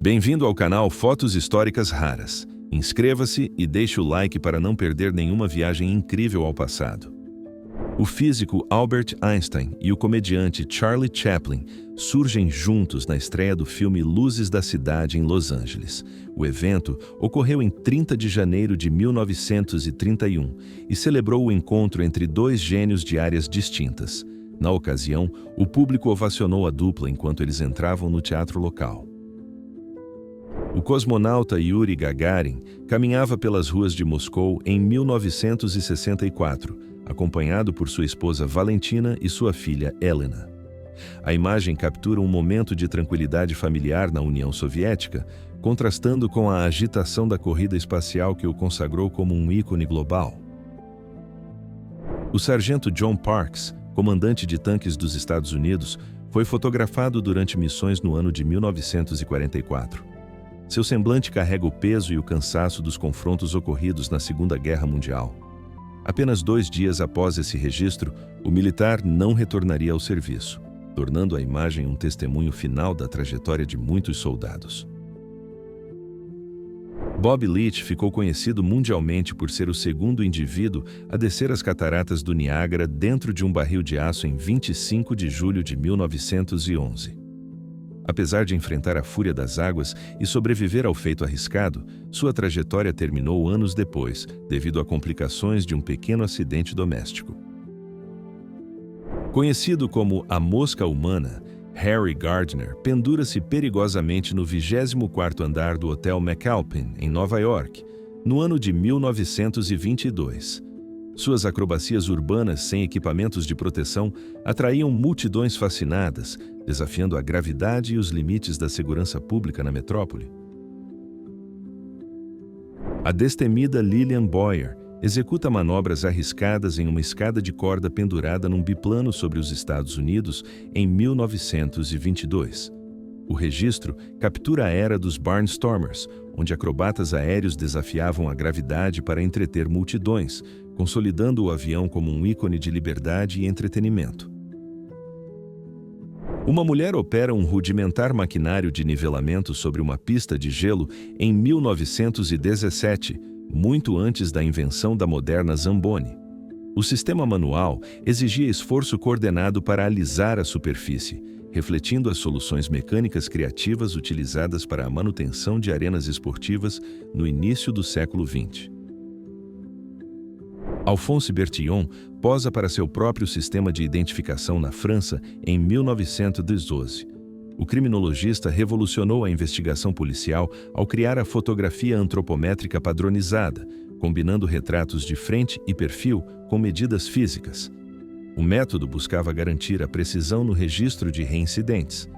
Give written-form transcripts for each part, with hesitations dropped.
Bem-vindo ao canal Fotos Históricas Raras. Inscreva-se e deixe o like para não perder nenhuma viagem incrível ao passado. O físico Albert Einstein e o comediante Charlie Chaplin surgem juntos na estreia do filme Luzes da Cidade em Los Angeles. O evento ocorreu em 30 de janeiro de 1931 e celebrou o encontro entre dois gênios de áreas distintas. Na ocasião, o público ovacionou a dupla enquanto eles entravam no teatro local. O cosmonauta Yuri Gagarin caminhava pelas ruas de Moscou em 1964, acompanhado por sua esposa Valentina e sua filha Helena. A imagem captura um momento de tranquilidade familiar na União Soviética, contrastando com a agitação da corrida espacial que o consagrou como um ícone global. O sargento John Parks, comandante de tanques dos Estados Unidos, foi fotografado durante missões no ano de 1944. Seu semblante carrega o peso e o cansaço dos confrontos ocorridos na Segunda Guerra Mundial. Apenas 2 dias após esse registro, o militar não retornaria ao serviço, tornando a imagem um testemunho final da trajetória de muitos soldados. Bob Leach ficou conhecido mundialmente por ser o segundo indivíduo a descer as cataratas do Niágara dentro de um barril de aço em 25 de julho de 1911. Apesar de enfrentar a fúria das águas e sobreviver ao feito arriscado, sua trajetória terminou anos depois, devido a complicações de um pequeno acidente doméstico. Conhecido como a mosca humana, Harry Gardner pendura-se perigosamente no 24º andar do Hotel McAlpin, em Nova York, no ano de 1922. Suas acrobacias urbanas sem equipamentos de proteção atraíam multidões fascinadas, desafiando a gravidade e os limites da segurança pública na metrópole. A destemida Lillian Boyer executa manobras arriscadas em uma escada de corda pendurada num biplano sobre os Estados Unidos em 1922. O registro captura a era dos Barnstormers, onde acrobatas aéreos desafiavam a gravidade para entreter multidões, consolidando o avião como um ícone de liberdade e entretenimento. Uma mulher opera um rudimentar maquinário de nivelamento sobre uma pista de gelo em 1917, muito antes da invenção da moderna Zamboni. O sistema manual exigia esforço coordenado para alisar a superfície, refletindo as soluções mecânicas criativas utilizadas para a manutenção de arenas esportivas no início do século XX. Alphonse Bertillon posa para seu próprio sistema de identificação na França em 1912. O criminologista revolucionou a investigação policial ao criar a fotografia antropométrica padronizada, combinando retratos de frente e perfil com medidas físicas. O método buscava garantir a precisão no registro de reincidentes.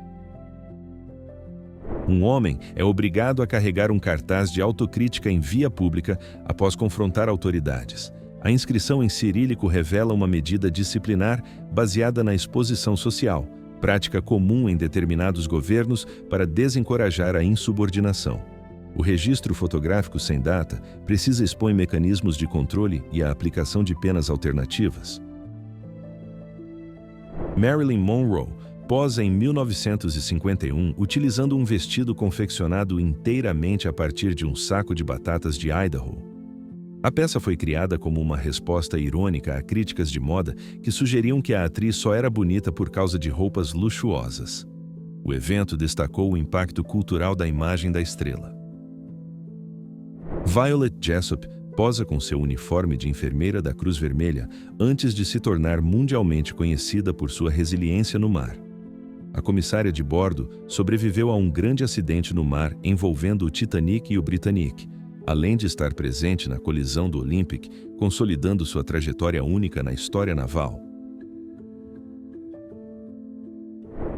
Um homem é obrigado a carregar um cartaz de autocrítica em via pública após confrontar autoridades. A inscrição em cirílico revela uma medida disciplinar baseada na exposição social, prática comum em determinados governos para desencorajar a insubordinação. O registro fotográfico sem data precisa expor mecanismos de controle e a aplicação de penas alternativas. Marilyn Monroe posa em 1951 utilizando um vestido confeccionado inteiramente a partir de um saco de batatas de Idaho. A peça foi criada como uma resposta irônica a críticas de moda que sugeriam que a atriz só era bonita por causa de roupas luxuosas. O evento destacou o impacto cultural da imagem da estrela. Violet Jessop posa com seu uniforme de enfermeira da Cruz Vermelha antes de se tornar mundialmente conhecida por sua resiliência no mar. A comissária de bordo sobreviveu a um grande acidente no mar envolvendo o Titanic e o Britannic, além de estar presente na colisão do Olympic, consolidando sua trajetória única na história naval.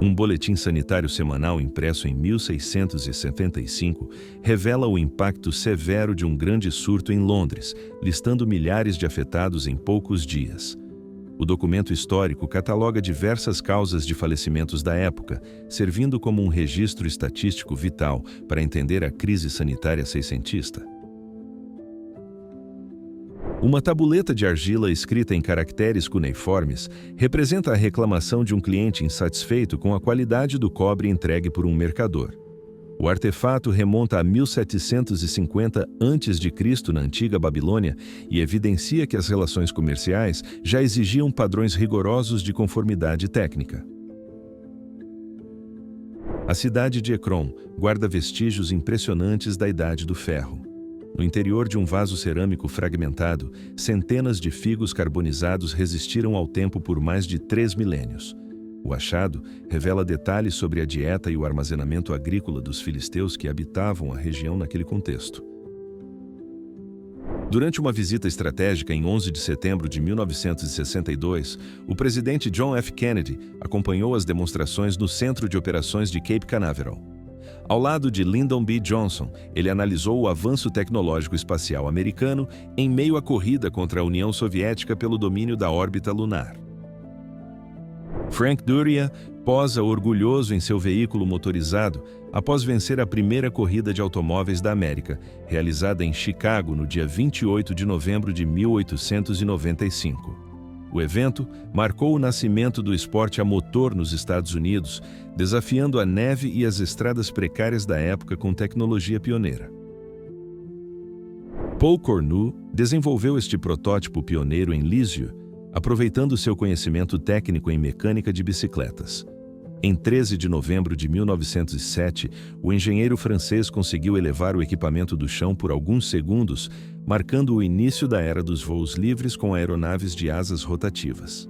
Um boletim sanitário semanal impresso em 1675 revela o impacto severo de um grande surto em Londres, listando milhares de afetados em poucos dias. O documento histórico cataloga diversas causas de falecimentos da época, servindo como um registro estatístico vital para entender a crise sanitária seiscentista. Uma tabuleta de argila escrita em caracteres cuneiformes representa a reclamação de um cliente insatisfeito com a qualidade do cobre entregue por um mercador. O artefato remonta a 1750 a.C. na antiga Babilônia e evidencia que as relações comerciais já exigiam padrões rigorosos de conformidade técnica. A cidade de Ekron guarda vestígios impressionantes da Idade do Ferro. No interior de um vaso cerâmico fragmentado, centenas de figos carbonizados resistiram ao tempo por mais de 3 milênios. O achado revela detalhes sobre a dieta e o armazenamento agrícola dos filisteus que habitavam a região naquele contexto. Durante uma visita estratégica em 11 de setembro de 1962, o presidente John F. Kennedy acompanhou as demonstrações no Centro de Operações de Cape Canaveral. Ao lado de Lyndon B. Johnson, ele analisou o avanço tecnológico espacial americano em meio à corrida contra a União Soviética pelo domínio da órbita lunar. Frank Duryea posa orgulhoso em seu veículo motorizado após vencer a primeira corrida de automóveis da América, realizada em Chicago no dia 28 de novembro de 1895. O evento marcou o nascimento do esporte a motor nos Estados Unidos, desafiando a neve e as estradas precárias da época com tecnologia pioneira. Paul Cornu desenvolveu este protótipo pioneiro em Lisieux, aproveitando seu conhecimento técnico em mecânica de bicicletas. Em 13 de novembro de 1907, o engenheiro francês conseguiu elevar o equipamento do chão por alguns segundos, marcando o início da era dos voos livres com aeronaves de asas rotativas.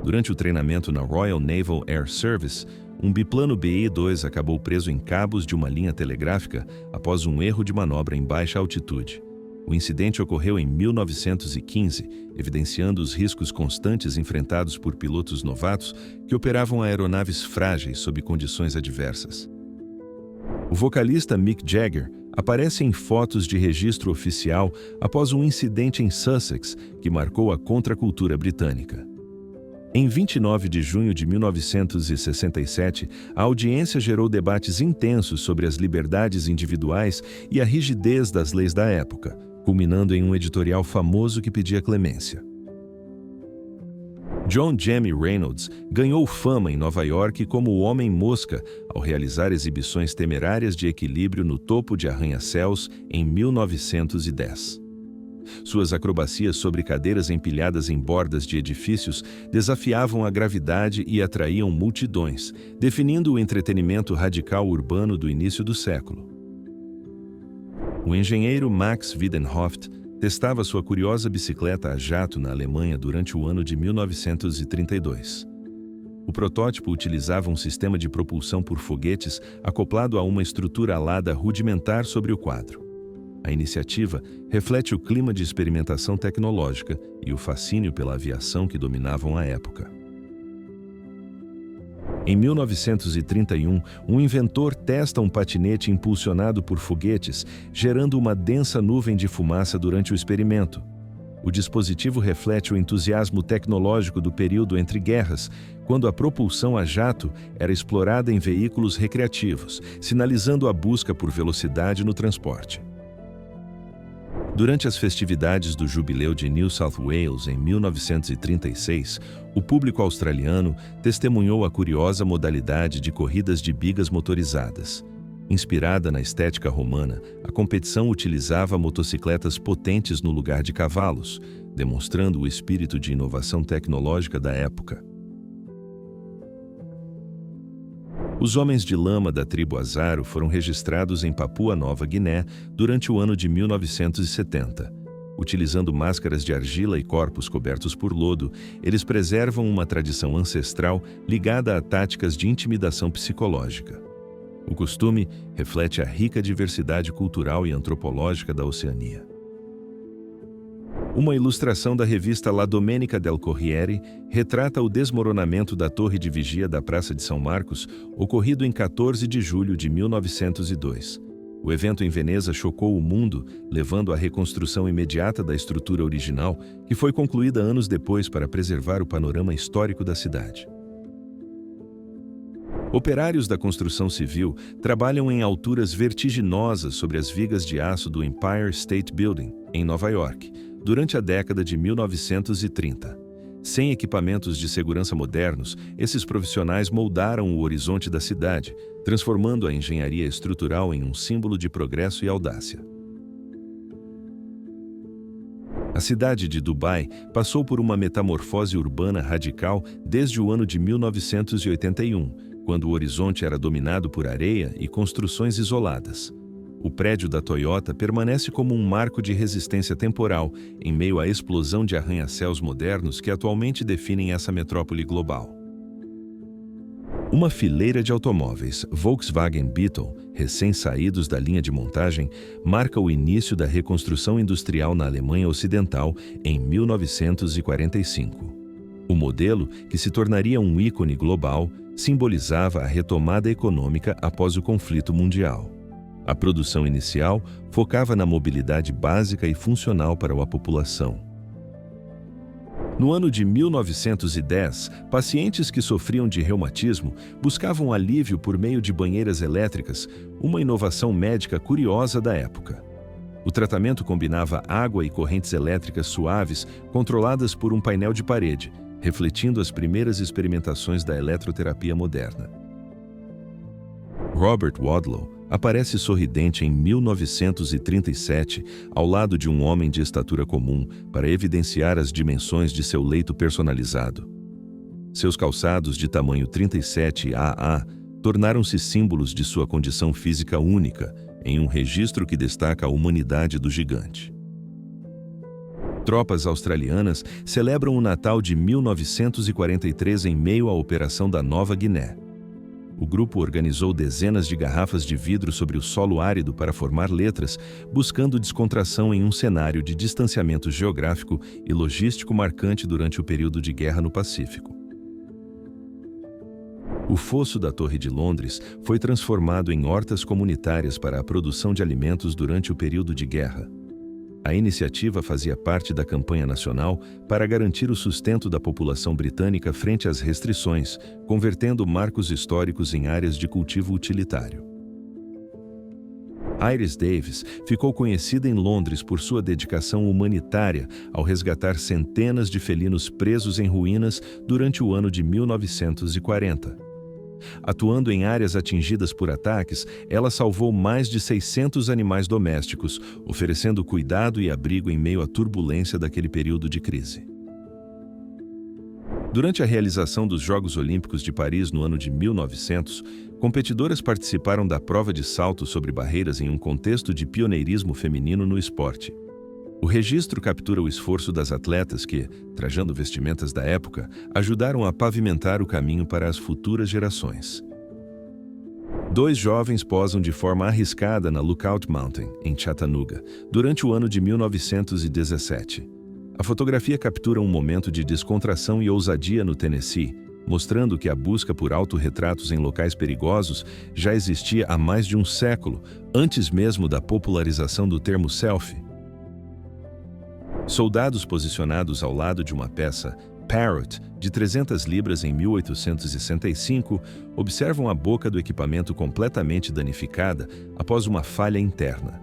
Durante o treinamento na Royal Naval Air Service, um biplano BE-2 acabou preso em cabos de uma linha telegráfica após um erro de manobra em baixa altitude. O incidente ocorreu em 1915, evidenciando os riscos constantes enfrentados por pilotos novatos que operavam aeronaves frágeis sob condições adversas. O vocalista Mick Jagger aparece em fotos de registro oficial após um incidente em Sussex que marcou a contracultura britânica. Em 29 de junho de 1967, a audiência gerou debates intensos sobre as liberdades individuais e a rigidez das leis da época, culminando em um editorial famoso que pedia clemência. John Jaime Reynolds ganhou fama em Nova York como o Homem-Mosca ao realizar exibições temerárias de equilíbrio no topo de arranha-céus em 1910. Suas acrobacias sobre cadeiras empilhadas em bordas de edifícios desafiavam a gravidade e atraíam multidões, definindo o entretenimento radical urbano do início do século. O engenheiro Max Wiedenhoft testava sua curiosa bicicleta a jato na Alemanha durante o ano de 1932. O protótipo utilizava um sistema de propulsão por foguetes acoplado a uma estrutura alada rudimentar sobre o quadro. A iniciativa reflete o clima de experimentação tecnológica e o fascínio pela aviação que dominavam a época. Em 1931, um inventor testa um patinete impulsionado por foguetes, gerando uma densa nuvem de fumaça durante o experimento. O dispositivo reflete o entusiasmo tecnológico do período entre guerras, quando a propulsão a jato era explorada em veículos recreativos, sinalizando a busca por velocidade no transporte. Durante as festividades do Jubileu de New South Wales em 1936, o público australiano testemunhou a curiosa modalidade de corridas de bigas motorizadas. Inspirada na estética romana, a competição utilizava motocicletas potentes no lugar de cavalos, demonstrando o espírito de inovação tecnológica da época. Os homens de lama da tribo Azaro foram registrados em Papua Nova Guiné durante o ano de 1970. Utilizando máscaras de argila e corpos cobertos por lodo, eles preservam uma tradição ancestral ligada a táticas de intimidação psicológica. O costume reflete a rica diversidade cultural e antropológica da Oceania. Uma ilustração da revista La Domenica del Corriere retrata o desmoronamento da torre de vigia da Praça de São Marcos, ocorrido em 14 de julho de 1902. O evento em Veneza chocou o mundo, levando à reconstrução imediata da estrutura original, que foi concluída anos depois para preservar o panorama histórico da cidade. Operários da construção civil trabalham em alturas vertiginosas sobre as vigas de aço do Empire State Building, em Nova York, durante a década de 1930. Sem equipamentos de segurança modernos, esses profissionais moldaram o horizonte da cidade, transformando a engenharia estrutural em um símbolo de progresso e audácia. A cidade de Dubai passou por uma metamorfose urbana radical desde o ano de 1981, quando o horizonte era dominado por areia e construções isoladas. O prédio da Toyota permanece como um marco de resistência temporal em meio à explosão de arranha-céus modernos que atualmente definem essa metrópole global. Uma fileira de automóveis Volkswagen Beetle, recém-saídos da linha de montagem, marca o início da reconstrução industrial na Alemanha Ocidental em 1945. O modelo, que se tornaria um ícone global, simbolizava a retomada econômica após o conflito mundial. A produção inicial focava na mobilidade básica e funcional para a população. No ano de 1910, pacientes que sofriam de reumatismo buscavam alívio por meio de banheiras elétricas, uma inovação médica curiosa da época. O tratamento combinava água e correntes elétricas suaves controladas por um painel de parede, refletindo as primeiras experimentações da eletroterapia moderna. Robert Wadlow aparece sorridente em 1937, ao lado de um homem de estatura comum, para evidenciar as dimensões de seu leito personalizado. Seus calçados de tamanho 37AA tornaram-se símbolos de sua condição física única, em um registro que destaca a humanidade do gigante. Tropas australianas celebram o Natal de 1943 em meio à operação da Nova Guiné. O grupo organizou dezenas de garrafas de vidro sobre o solo árido para formar letras, buscando descontração em um cenário de distanciamento geográfico e logístico marcante durante o período de guerra no Pacífico. O fosso da Torre de Londres foi transformado em hortas comunitárias para a produção de alimentos durante o período de guerra. A iniciativa fazia parte da campanha nacional para garantir o sustento da população britânica frente às restrições, convertendo marcos históricos em áreas de cultivo utilitário. Iris Davis ficou conhecida em Londres por sua dedicação humanitária ao resgatar centenas de felinos presos em ruínas durante o ano de 1940. Atuando em áreas atingidas por ataques, ela salvou mais de 600 animais domésticos, oferecendo cuidado e abrigo em meio à turbulência daquele período de crise. Durante a realização dos Jogos Olímpicos de Paris no ano de 1900, competidoras participaram da prova de salto sobre barreiras em um contexto de pioneirismo feminino no esporte. O registro captura o esforço das atletas que, trajando vestimentas da época, ajudaram a pavimentar o caminho para as futuras gerações. Dois jovens posam de forma arriscada na Lookout Mountain, em Chattanooga, durante o ano de 1917. A fotografia captura um momento de descontração e ousadia no Tennessee, mostrando que a busca por autorretratos em locais perigosos já existia há mais de um século, antes mesmo da popularização do termo selfie. Soldados posicionados ao lado de uma peça Parrot, de 300 libras em 1865, observam a boca do equipamento completamente danificada após uma falha interna.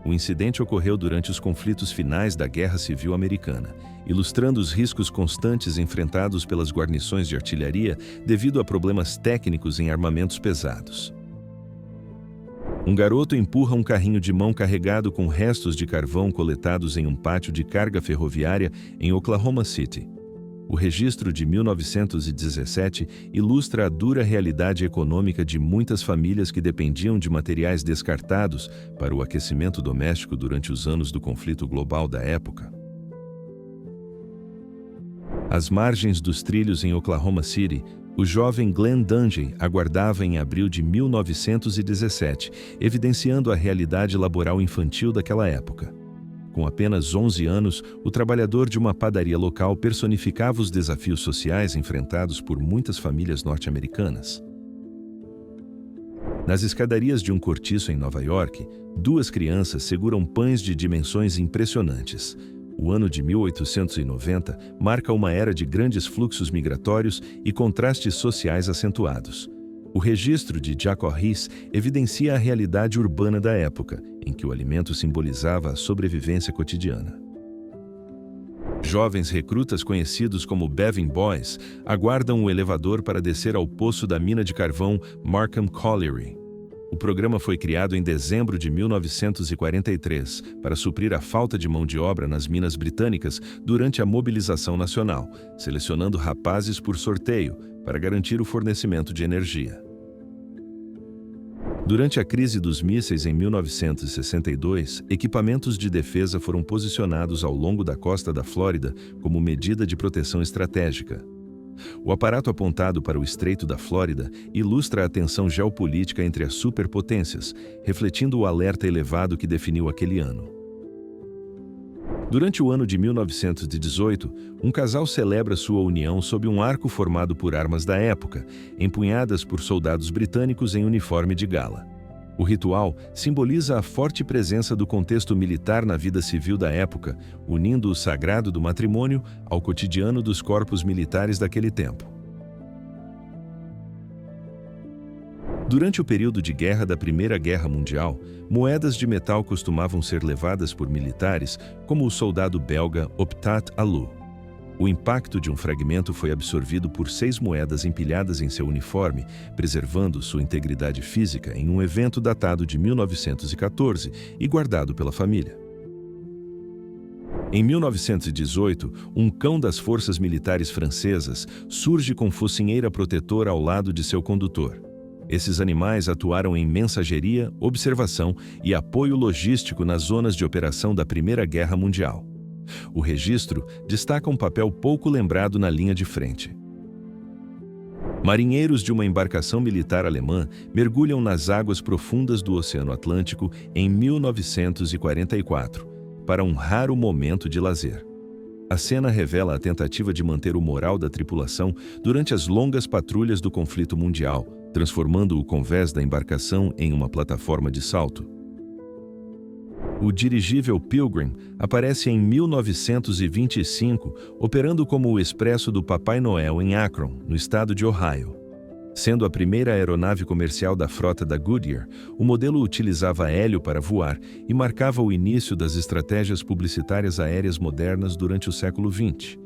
O incidente ocorreu durante os conflitos finais da Guerra Civil Americana, ilustrando os riscos constantes enfrentados pelas guarnições de artilharia devido a problemas técnicos em armamentos pesados. Um garoto empurra um carrinho de mão carregado com restos de carvão coletados em um pátio de carga ferroviária em Oklahoma City. O registro de 1917 ilustra a dura realidade econômica de muitas famílias que dependiam de materiais descartados para o aquecimento doméstico durante os anos do conflito global da época. Às margens dos trilhos em Oklahoma City, o jovem Glenn Dungy aguardava em abril de 1917, evidenciando a realidade laboral infantil daquela época. Com apenas 11 anos, o trabalhador de uma padaria local personificava os desafios sociais enfrentados por muitas famílias norte-americanas. Nas escadarias de um cortiço em Nova York, duas crianças seguram pães de dimensões impressionantes. O ano de 1890 marca uma era de grandes fluxos migratórios e contrastes sociais acentuados. O registro de Jacob Riis evidencia a realidade urbana da época, em que o alimento simbolizava a sobrevivência cotidiana. Jovens recrutas conhecidos como Bevin Boys aguardam o elevador para descer ao poço da mina de carvão Markham Colliery. O programa foi criado em dezembro de 1943 para suprir a falta de mão de obra nas minas britânicas durante a mobilização nacional, selecionando rapazes por sorteio para garantir o fornecimento de energia. Durante a crise dos mísseis em 1962, equipamentos de defesa foram posicionados ao longo da costa da Flórida como medida de proteção estratégica. O aparato apontado para o Estreito da Flórida ilustra a tensão geopolítica entre as superpotências, refletindo o alerta elevado que definiu aquele ano. Durante o ano de 1918, um casal celebra sua união sob um arco formado por armas da época, empunhadas por soldados britânicos em uniforme de gala. O ritual simboliza a forte presença do contexto militar na vida civil da época, unindo o sagrado do matrimônio ao cotidiano dos corpos militares daquele tempo. Durante o período de guerra da Primeira Guerra Mundial, moedas de metal costumavam ser levadas por militares, como o soldado belga Optat Alou. O impacto de um fragmento foi absorvido por 6 moedas empilhadas em seu uniforme, preservando sua integridade física em um evento datado de 1914 e guardado pela família. Em 1918, um cão das forças militares francesas surge com focinheira protetora ao lado de seu condutor. Esses animais atuaram em mensageria, observação e apoio logístico nas zonas de operação da Primeira Guerra Mundial. O registro destaca um papel pouco lembrado na linha de frente. Marinheiros de uma embarcação militar alemã mergulham nas águas profundas do Oceano Atlântico em 1944, para um raro momento de lazer. A cena revela a tentativa de manter o moral da tripulação durante as longas patrulhas do conflito mundial, transformando o convés da embarcação em uma plataforma de salto. O dirigível Pilgrim aparece em 1925, operando como o expresso do Papai Noel em Akron, no estado de Ohio. Sendo a primeira aeronave comercial da frota da Goodyear, o modelo utilizava hélio para voar e marcava o início das estratégias publicitárias aéreas modernas durante o século XX.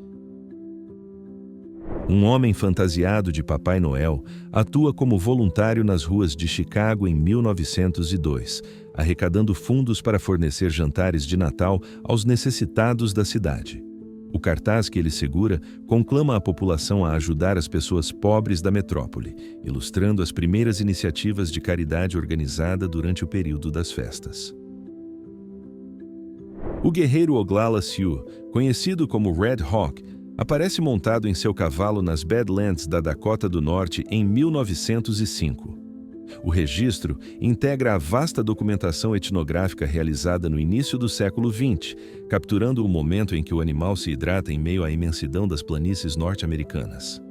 Um homem fantasiado de Papai Noel atua como voluntário nas ruas de Chicago em 1902, arrecadando fundos para fornecer jantares de Natal aos necessitados da cidade. O cartaz que ele segura conclama a população a ajudar as pessoas pobres da metrópole, ilustrando as primeiras iniciativas de caridade organizada durante o período das festas. O guerreiro Oglala Sioux, conhecido como Red Hawk, aparece montado em seu cavalo nas Badlands da Dakota do Norte em 1905. O registro integra a vasta documentação etnográfica realizada no início do século XX, capturando o momento em que o animal se hidrata em meio à imensidão das planícies norte-americanas.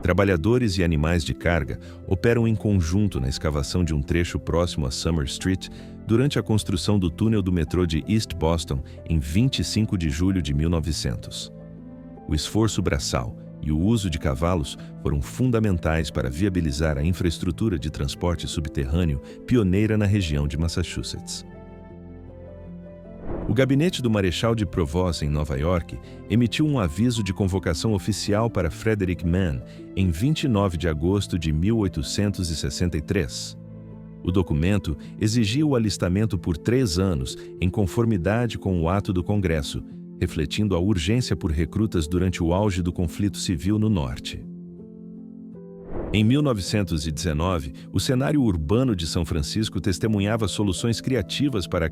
Trabalhadores e animais de carga operam em conjunto na escavação de um trecho próximo a Summer Street durante a construção do túnel do metrô de East Boston em 25 de julho de 1900. O esforço braçal e o uso de cavalos foram fundamentais para viabilizar a infraestrutura de transporte subterrâneo pioneira na região de Massachusetts. O gabinete do Marechal de Provost, em Nova York, emitiu um aviso de convocação oficial para Frederick Mann em 29 de agosto de 1863. O documento exigia o alistamento por 3 anos, em conformidade com o ato do Congresso, refletindo a urgência por recrutas durante o auge do conflito civil no Norte. Em 1919, o cenário urbano de São Francisco testemunhava soluções criativas para a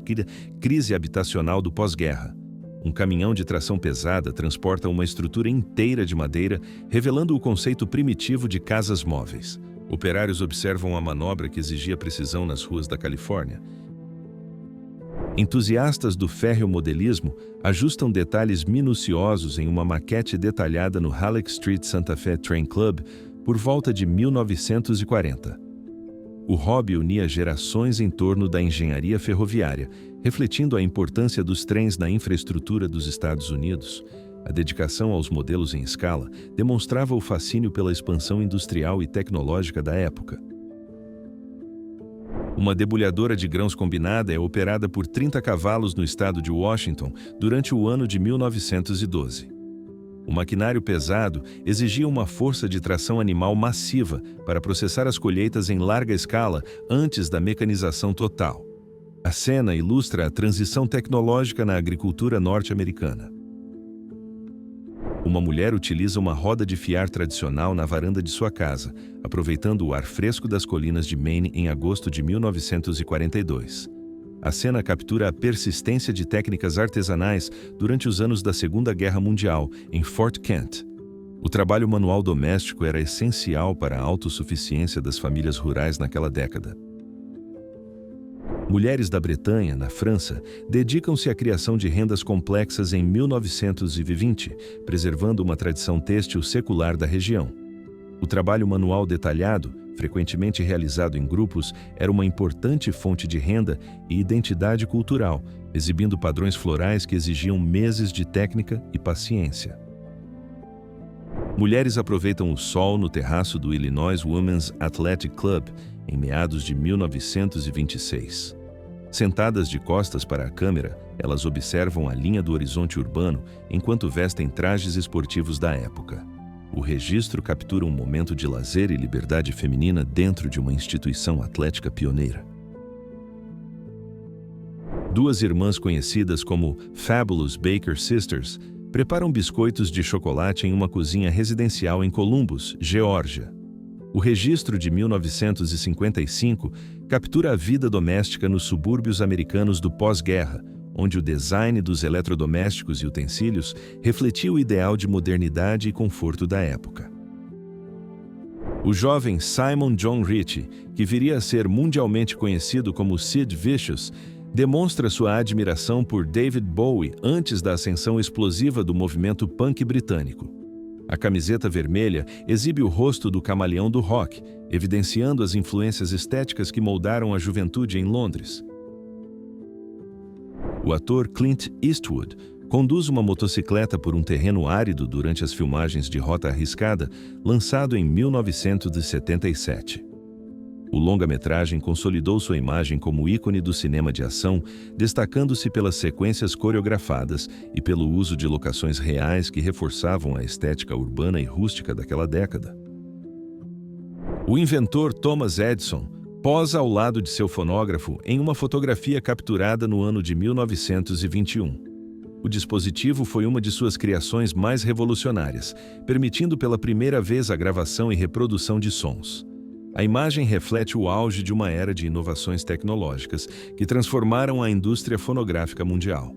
crise habitacional do pós-guerra. Um caminhão de tração pesada transporta uma estrutura inteira de madeira, revelando o conceito primitivo de casas móveis. Operários observam a manobra que exigia precisão nas ruas da Califórnia. Entusiastas do ferromodelismo ajustam detalhes minuciosos em uma maquete detalhada no Halleck Street Santa Fe Train Club por volta de 1940. O hobby unia gerações em torno da engenharia ferroviária, refletindo a importância dos trens na infraestrutura dos Estados Unidos. A dedicação aos modelos em escala demonstrava o fascínio pela expansão industrial e tecnológica da época. Uma debulhadora de grãos combinada é operada por 30 cavalos no estado de Washington durante o ano de 1912. O maquinário pesado exigia uma força de tração animal massiva para processar as colheitas em larga escala antes da mecanização total. A cena ilustra a transição tecnológica na agricultura norte-americana. Uma mulher utiliza uma roda de fiar tradicional na varanda de sua casa, aproveitando o ar fresco das colinas de Maine em agosto de 1942. A cena captura a persistência de técnicas artesanais durante os anos da Segunda Guerra Mundial, em Fort Kent. O trabalho manual doméstico era essencial para a autossuficiência das famílias rurais naquela década. Mulheres da Bretanha, na França, dedicam-se à criação de rendas complexas em 1920, preservando uma tradição têxtil secular da região. O trabalho manual detalhado, frequentemente realizado em grupos, era uma importante fonte de renda e identidade cultural, exibindo padrões florais que exigiam meses de técnica e paciência. Mulheres aproveitam o sol no terraço do Illinois Women's Athletic Club em meados de 1926. Sentadas de costas para a câmera, elas observam a linha do horizonte urbano enquanto vestem trajes esportivos da época. O registro captura um momento de lazer e liberdade feminina dentro de uma instituição atlética pioneira. Duas irmãs conhecidas como Fabulous Baker Sisters preparam biscoitos de chocolate em uma cozinha residencial em Columbus, Geórgia. O registro de 1955 captura a vida doméstica nos subúrbios americanos do pós-guerra, onde o design dos eletrodomésticos e utensílios refletia o ideal de modernidade e conforto da época. O jovem Simon John Ritchie, que viria a ser mundialmente conhecido como Sid Vicious, demonstra sua admiração por David Bowie antes da ascensão explosiva do movimento punk britânico. A camiseta vermelha exibe o rosto do camaleão do rock, evidenciando as influências estéticas que moldaram a juventude em Londres. O ator Clint Eastwood conduz uma motocicleta por um terreno árido durante as filmagens de Rota Arriscada, lançado em 1977. O longa-metragem consolidou sua imagem como ícone do cinema de ação, destacando-se pelas sequências coreografadas e pelo uso de locações reais que reforçavam a estética urbana e rústica daquela década. O inventor Thomas Edison posa ao lado de seu fonógrafo em uma fotografia capturada no ano de 1921. O dispositivo foi uma de suas criações mais revolucionárias, permitindo pela primeira vez a gravação e reprodução de sons. A imagem reflete o auge de uma era de inovações tecnológicas que transformaram a indústria fonográfica mundial.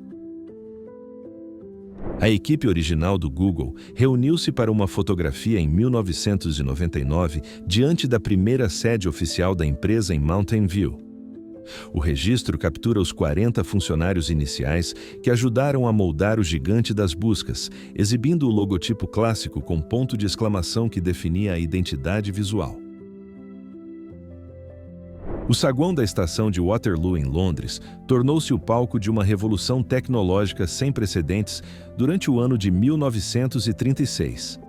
A equipe original do Google reuniu-se para uma fotografia em 1999 diante da primeira sede oficial da empresa em Mountain View. O registro captura os 40 funcionários iniciais que ajudaram a moldar o gigante das buscas, exibindo o logotipo clássico com ponto de exclamação que definia a identidade visual. O saguão da estação de Waterloo, em Londres, tornou-se o palco de uma revolução tecnológica sem precedentes durante o ano de 1936.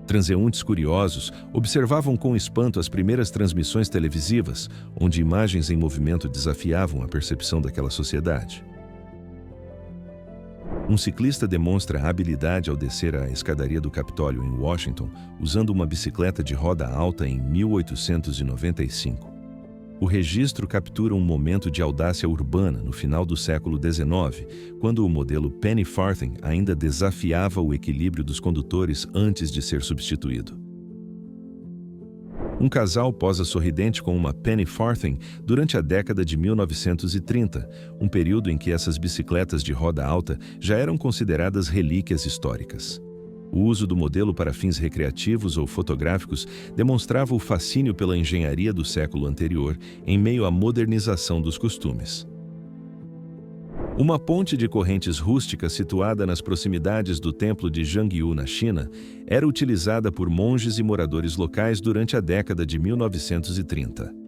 Transeuntes curiosos observavam com espanto as primeiras transmissões televisivas, onde imagens em movimento desafiavam a percepção daquela sociedade. Um ciclista demonstra habilidade ao descer a escadaria do Capitólio em Washington, usando uma bicicleta de roda alta em 1895. O registro captura um momento de audácia urbana no final do século XIX, quando o modelo Penny Farthing ainda desafiava o equilíbrio dos condutores antes de ser substituído. Um casal posa sorridente com uma Penny Farthing durante a década de 1930, um período em que essas bicicletas de roda alta já eram consideradas relíquias históricas. O uso do modelo para fins recreativos ou fotográficos demonstrava o fascínio pela engenharia do século anterior em meio à modernização dos costumes. Uma ponte de correntes rústicas situada nas proximidades do templo de Zhangyu, na China, era utilizada por monges e moradores locais durante a década de 1930.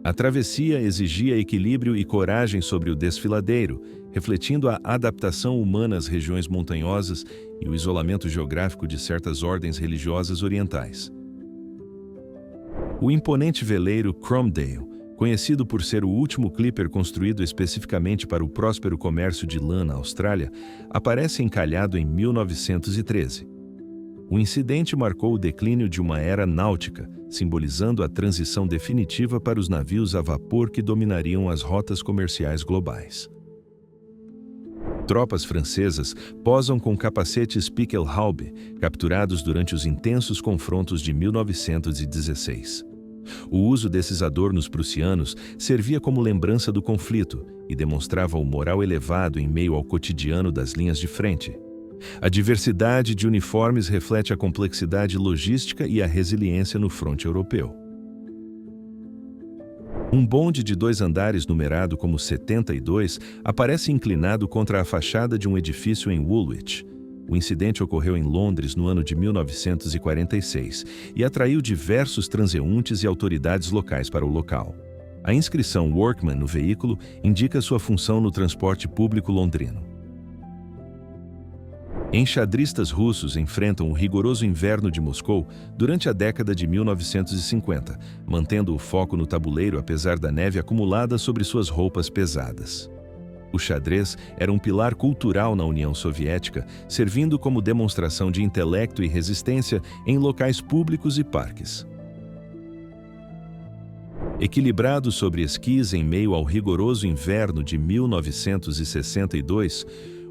A travessia exigia equilíbrio e coragem sobre o desfiladeiro, refletindo a adaptação humana às regiões montanhosas e o isolamento geográfico de certas ordens religiosas orientais. O imponente veleiro Cromdale, Conhecido por ser o último clipper construído especificamente para o próspero comércio de lã na Austrália, aparece encalhado em 1913. O incidente marcou o declínio de uma era náutica, simbolizando a transição definitiva para os navios a vapor que dominariam as rotas comerciais globais. Tropas francesas posam com capacetes Pickelhaube, capturados durante os intensos confrontos de 1916. O uso desses adornos prussianos servia como lembrança do conflito e demonstrava o moral elevado em meio ao cotidiano das linhas de frente. A diversidade de uniformes reflete a complexidade logística e a resiliência no fronte europeu. Um bonde de 2 andares numerado como 72 aparece inclinado contra a fachada de um edifício em Woolwich. O incidente ocorreu em Londres no ano de 1946 e atraiu diversos transeuntes e autoridades locais para o local. A inscrição Workman no veículo indica sua função no transporte público londrino. Enxadristas russos enfrentam o rigoroso inverno de Moscou durante a década de 1950, mantendo o foco no tabuleiro apesar da neve acumulada sobre suas roupas pesadas. O xadrez era um pilar cultural na União Soviética, servindo como demonstração de intelecto e resistência em locais públicos e parques. Equilibrado sobre esquis em meio ao rigoroso inverno de 1962,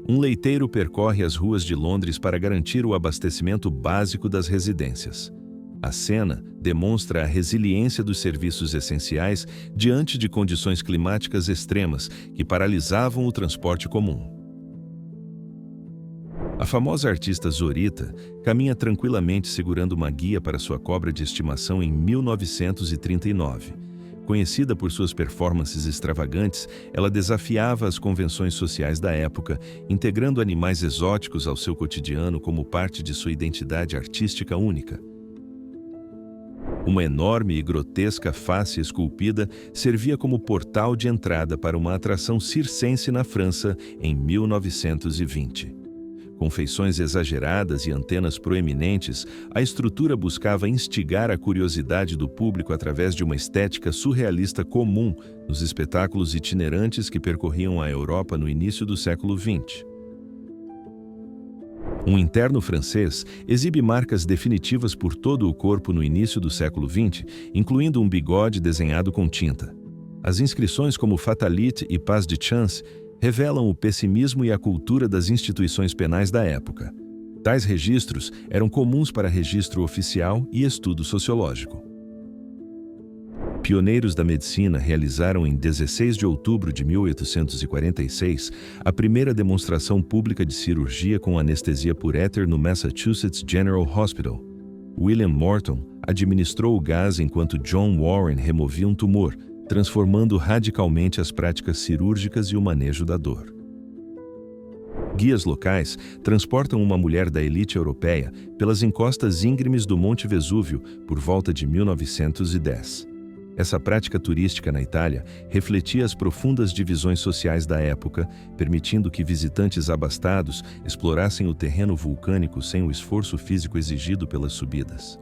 um leiteiro percorre as ruas de Londres para garantir o abastecimento básico das residências. A cena demonstra a resiliência dos serviços essenciais diante de condições climáticas extremas que paralisavam o transporte comum. A famosa artista Zorita caminha tranquilamente segurando uma guia para sua cobra de estimação em 1939. Conhecida por suas performances extravagantes, ela desafiava as convenções sociais da época, integrando animais exóticos ao seu cotidiano como parte de sua identidade artística única. Uma enorme e grotesca face esculpida servia como portal de entrada para uma atração circense na França em 1920. Com feições exageradas e antenas proeminentes, a estrutura buscava instigar a curiosidade do público através de uma estética surrealista comum nos espetáculos itinerantes que percorriam a Europa no início do século XX. Um interno francês exibe marcas definitivas por todo o corpo no início do século XX, incluindo um bigode desenhado com tinta. As inscrições como Fatalite e Pas de Chance revelam o pessimismo e a cultura das instituições penais da época. Tais registros eram comuns para registro oficial e estudo sociológico. Pioneiros da medicina realizaram em 16 de outubro de 1846 a primeira demonstração pública de cirurgia com anestesia por éter no Massachusetts General Hospital. William Morton administrou o gás enquanto John Warren removia um tumor, transformando radicalmente as práticas cirúrgicas e o manejo da dor. Guias locais transportam uma mulher da elite europeia pelas encostas íngremes do Monte Vesúvio por volta de 1910. Essa prática turística na Itália refletia as profundas divisões sociais da época, permitindo que visitantes abastados explorassem o terreno vulcânico sem o esforço físico exigido pelas subidas.